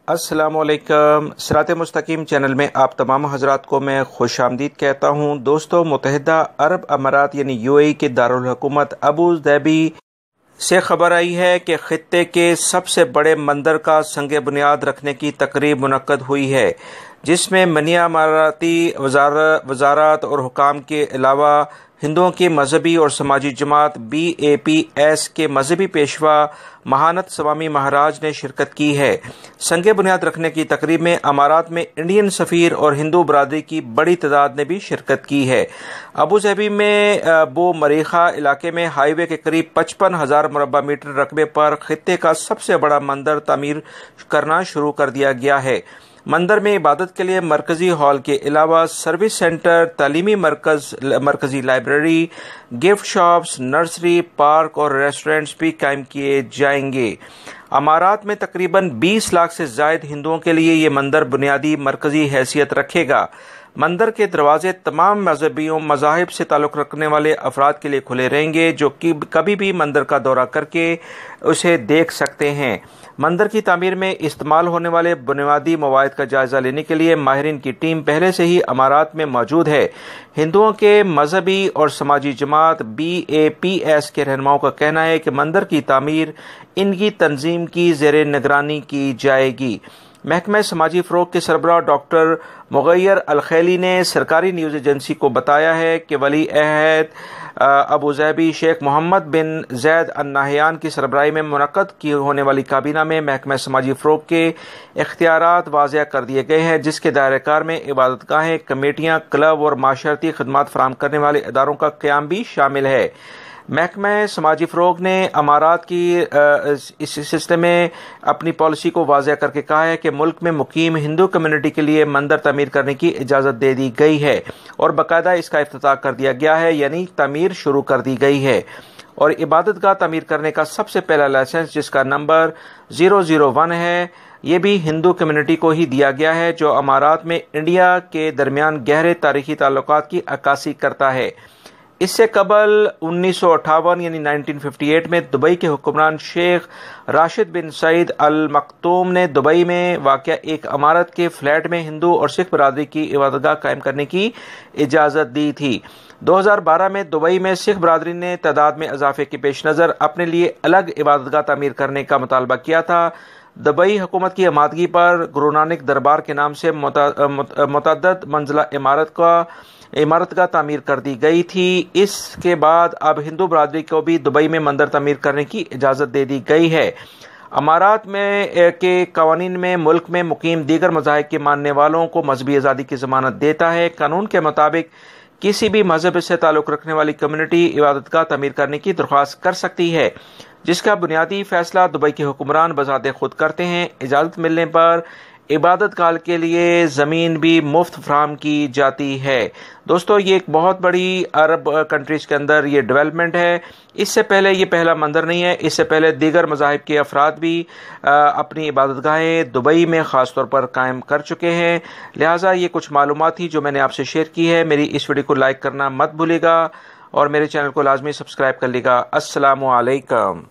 السلام علیکم۔ صراط مستقیم چینل میں آپ تمام حضرات کو میں خوش آمدید کہتا ہوں۔ دوستو، متحدہ عرب امارات یعنی UAE کے دارالحکومت ابو ظبی سے خبر آئی ہے کہ خطے کے سب سے بڑے مندر کا سنگ بنیاد رکھنے کی تقریب منعقد ہوئی ہے، جس میں منیا اماراتی وزارات اور حکام کے علاوہ ہندوؤں کی مذہبی اور سماجی جماعت BAPS کے مذہبی پیشوا مہانت سوامی مہاراج نے شرکت کی ہے۔ سنگ بنیاد رکھنے کی تقریب میں امارات میں انڈین سفیر اور ہندو برادری کی بڑی تعداد نے بھی شرکت کی ہے۔ ابو ظبی میں بو مریخا علاقے میں ہائی وے کے قریب 55,000 مربع میٹر رقبے پر خطے کا سب سے بڑا مندر تعمیر کرنا شروع کر دیا گیا ہے۔ مندر میں عبادت کے لیے مرکزی ہال کے علاوہ سروس سینٹر، تعلیمی مرکزی library, gift shops, nursery, park اور ریسٹورنٹس بھی قائم کیے جائیں گے۔ امارات میں تقریباً 20 لاکھ سے زائد ہندوؤں کے لیے یہ مندر بنیادی مرکزی حیثیت رکھے گا۔ مندر کے دروازے تمام مذاہب سے تعلق رکھنے والے افراد کے لیے کھلے رہیں گے، جو کبھی بھی مندر کا دورہ کر کے اسے دیکھ سکتے ہیں۔ مندر کی تعمیر میں استعمال ہونے والے بنیادی مواد کا جائزہ لینے کے لیے ماہرین کی ٹیم پہلے سے ہی امارات میں موجود ہے۔ ہندوؤں کے مذہبی اور سماجی جماعت BAPS کے رہنماؤں کا کہنا ہے کہ مندر کی تعمیر ان کی تنظیم کی زیر نگرانی کی جائے گی۔ محکمہ سماجی فروغ کے سربراہ ڈاکٹر مغیر الخیلی نے سرکاری نیوز ایجنسی کو بتایا ہے کہ ولی عہد ابو ظبی شیخ محمد بن زید ال نہیان کی سربراہی میں منعقد کی ہونے والی کابینہ میں محکمہ سماجی فروغ کے اختیارات واضح کر دیے گئے ہیں، جس کے دائرہ کار میں عبادت گاہیں، کمیٹیاں، کلب اور معاشرتی خدمات فراہم کرنے والے اداروں کا قیام بھی شامل ہے۔ محکمہ سماجی فروغ نے امارات کی اس سلسلے میں اپنی پالیسی کو واضح کر کے کہا ہے کہ ملک میں مقیم ہندو کمیونٹی کے لیے مندر تعمیر کرنے کی اجازت دے دی گئی ہے اور باقاعدہ اس کا افتتاح کر دیا گیا ہے، یعنی تعمیر شروع کر دی گئی ہے، اور عبادت گاہ تعمیر کرنے کا سب سے پہلا لائسنس، جس کا نمبر 001 ہے، یہ بھی ہندو کمیونٹی کو ہی دیا گیا ہے، جو امارات میں انڈیا کے درمیان گہرے تاریخی تعلقات کی عکاسی کرتا ہے۔ اس سے قبل 1958 یعنی 1958 میں دبئی کے حکمران شیخ راشد بن سعید ال مکتوم نے دبئی میں واقع ایک عمارت کے فلیٹ میں ہندو اور سکھ برادری کی عبادت گاہ قائم کرنے کی اجازت دی تھی۔ 2012 میں دبئی میں سکھ برادری نے تعداد میں اضافے کے پیش نظر اپنے لیے الگ عبادت گاہ تعمیر کرنے کا مطالبہ کیا تھا۔ دبئی حکومت کی آمادگی پر گرو نانک دربار کے نام سے متعدد منزلہ عمارت گاہ تعمیر کر دی گئی تھی۔ اس کے بعد اب ہندو برادری کو بھی دبئی میں مندر تعمیر کرنے کی اجازت دے دی گئی ہے۔ امارات میں کے قوانین میں ملک میں مقیم دیگر مذاہب کے ماننے والوں کو مذہبی آزادی کی ضمانت دیتا ہے۔ قانون کے مطابق کسی بھی مذہب سے تعلق رکھنے والی کمیونٹی عبادت گاہ تعمیر کرنے کی درخواست کر سکتی ہے، جس کا بنیادی فیصلہ دبئی کے حکمران بذات خود کرتے ہیں۔ اجازت ملنے پر عبادت گاہ کے لیے زمین بھی مفت فراہم کی جاتی ہے۔ دوستو، یہ ایک بہت بڑی عرب کنٹریز کے اندر یہ ڈیولپمنٹ ہے۔ اس سے پہلے یہ پہلا مندر نہیں ہے، اس سے پہلے دیگر مذاہب کے افراد بھی اپنی عبادت گاہیں دبئی میں خاص طور پر قائم کر چکے ہیں۔ لہٰذا یہ کچھ معلومات تھی جو میں نے آپ سے شیئر کی ہے۔ میری اس ویڈیو کو لائک کرنا مت بھولیے گا اور میرے چینل کو لازمی سبسکرائب کر لیے گا۔ السلام علیکم۔